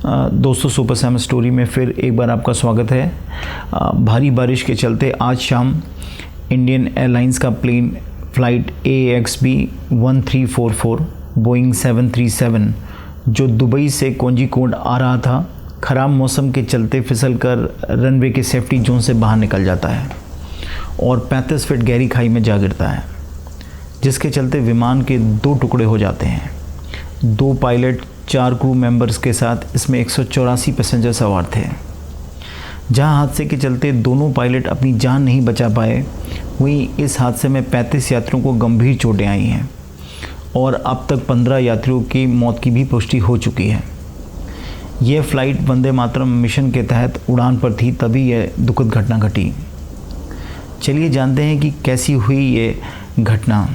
दोस्तों, super Sam story में फिर एक बार आपका स्वागत है। भारी बारिश के चलते आज शाम इंडियन एयरलाइंस का प्लेन फ़्लाइट AXB 1344 बोइंग 737 जो दुबई से कोझिकोड आ रहा था, ख़राब मौसम के चलते फिसलकर रनवे के सेफ्टी जोन से बाहर निकल जाता है और 35 फीट गहरी खाई में जा गिरता है, जिसके चलते विमान के 2 टुकड़े हो जाते हैं। 2 पायलट 4 क्रू मेंबर्स के साथ इसमें 184 पैसेंजर सवार थे। जहां हादसे के चलते दोनों पायलट अपनी जान नहीं बचा पाए, वहीं इस हादसे में 35 यात्रियों को गंभीर चोटें आई हैं और अब तक 15 यात्रियों की मौत की भी पुष्टि हो चुकी है। यह फ़्लाइट वंदे मातरम मिशन के तहत उड़ान पर थी, तभी यह दुखद घटना घटी। चलिए जानते हैं कि कैसी हुई ये घटना।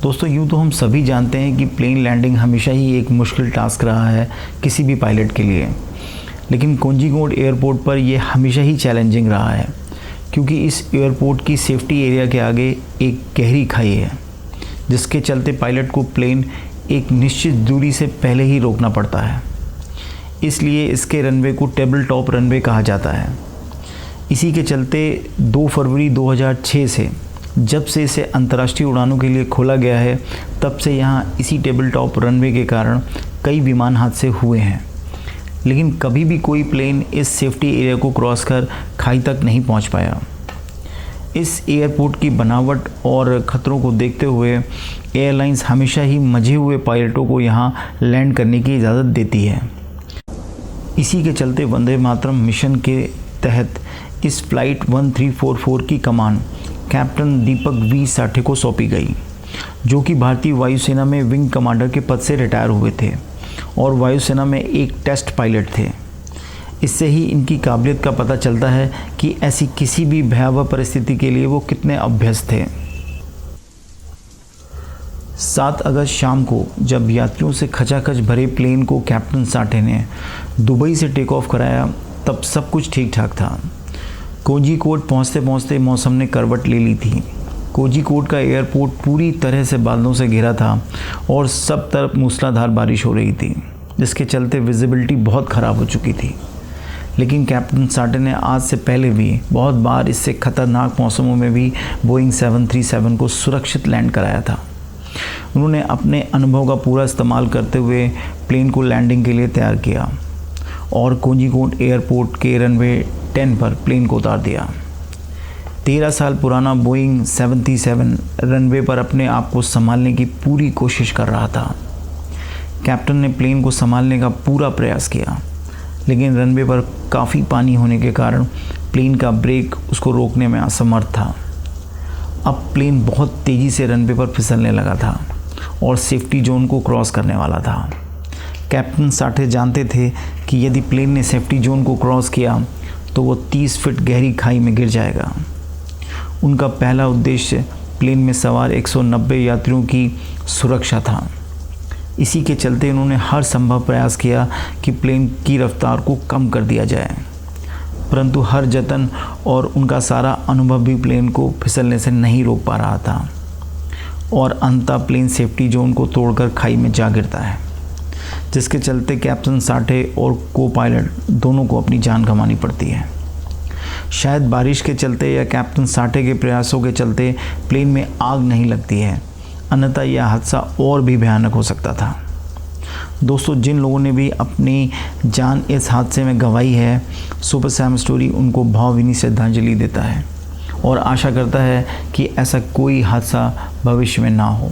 दोस्तों, यूँ तो हम सभी जानते हैं कि प्लेन लैंडिंग हमेशा ही एक मुश्किल टास्क रहा है किसी भी पायलट के लिए, लेकिन कोझिकोड एयरपोर्ट पर यह हमेशा ही चैलेंजिंग रहा है, क्योंकि इस एयरपोर्ट की सेफ्टी एरिया के आगे एक गहरी खाई है, जिसके चलते पायलट को प्लेन एक निश्चित दूरी से पहले ही रोकना पड़ता है। इसलिए इसके रनवे को टेबल टॉप रनवे कहा जाता है। इसी के चलते 2 फरवरी 2006 से जब से इसे अंतर्राष्ट्रीय उड़ानों के लिए खोला गया है, तब से यहाँ इसी टेबल टॉप रनवे के कारण कई विमान हादसे हुए हैं, लेकिन कभी भी कोई प्लेन इस सेफ्टी एरिया को क्रॉस कर खाई तक नहीं पहुँच पाया। इस एयरपोर्ट की बनावट और ख़तरों को देखते हुए एयरलाइंस हमेशा ही मंझे हुए पायलटों को यहाँ लैंड करने की इजाज़त देती है। इसी के चलते वंदे मातरम मिशन के तहत इस फ़्लाइट 1344 की कमान कैप्टन दीपक V साठे को सौंपी गई, जो कि भारतीय वायुसेना में विंग कमांडर के पद से रिटायर हुए थे और वायुसेना में एक टेस्ट पायलट थे। इससे ही इनकी काबिलियत का पता चलता है कि ऐसी किसी भी भयावह परिस्थिति के लिए वो कितने अभ्यस्त थे। 7 अगस्त शाम को जब यात्रियों से खचाखच भरे प्लेन को कैप्टन साठे ने दुबई से टेक ऑफ कराया, तब सब कुछ ठीक ठाक था। कोझिकोड पहुँचते पहुँचते मौसम ने करवट ले ली थी। कोझिकोड का एयरपोर्ट पूरी तरह से बादलों से घिरा था और सब तरफ मूसलाधार बारिश हो रही थी, जिसके चलते विजिबिलिटी बहुत ख़राब हो चुकी थी। लेकिन कैप्टन साठे ने आज से पहले भी बहुत बार इससे ख़तरनाक मौसमों में भी बोइंग 737 को सुरक्षित लैंड कराया था। उन्होंने अपने अनुभव का पूरा इस्तेमाल करते हुए प्लेन को लैंडिंग के लिए तैयार किया और कोझिकोड एयरपोर्ट के रनवे 10 पर प्लेन को उतार दिया। 13 साल पुराना बोइंग 737 रनवे पर अपने आप को संभालने की पूरी कोशिश कर रहा था। कैप्टन ने प्लेन को संभालने का पूरा प्रयास किया, लेकिन रनवे पर काफ़ी पानी होने के कारण प्लेन का ब्रेक उसको रोकने में असमर्थ था। अब प्लेन बहुत तेज़ी से रनवे पर फिसलने लगा था और सेफ्टी जोन को क्रॉस करने वाला था। कैप्टन साठे जानते थे कि यदि प्लेन ने सेफ्टी जोन को क्रॉस किया तो वो 30 फीट गहरी खाई में गिर जाएगा। उनका पहला उद्देश्य प्लेन में सवार 190 यात्रियों की सुरक्षा था। इसी के चलते उन्होंने हर संभव प्रयास किया कि प्लेन की रफ्तार को कम कर दिया जाए, परंतु हर जतन और उनका सारा अनुभव भी प्लेन को फिसलने से नहीं रोक पा रहा था और अंततः प्लेन सेफ्टी जोन को तोड़कर खाई में जा गिरता है, जिसके चलते कैप्टन साठे और को पायलट दोनों को अपनी जान गंवानी पड़ती है। शायद बारिश के चलते या कैप्टन साठे के प्रयासों के चलते प्लेन में आग नहीं लगती है, अन्यथा यह हादसा और भी भयानक हो सकता था। दोस्तों, जिन लोगों ने भी अपनी जान इस हादसे में गंवाई है, सुपर सैम स्टोरी उनको भावभीनी श्रद्धांजलि देता है और आशा करता है कि ऐसा कोई हादसा भविष्य में ना हो।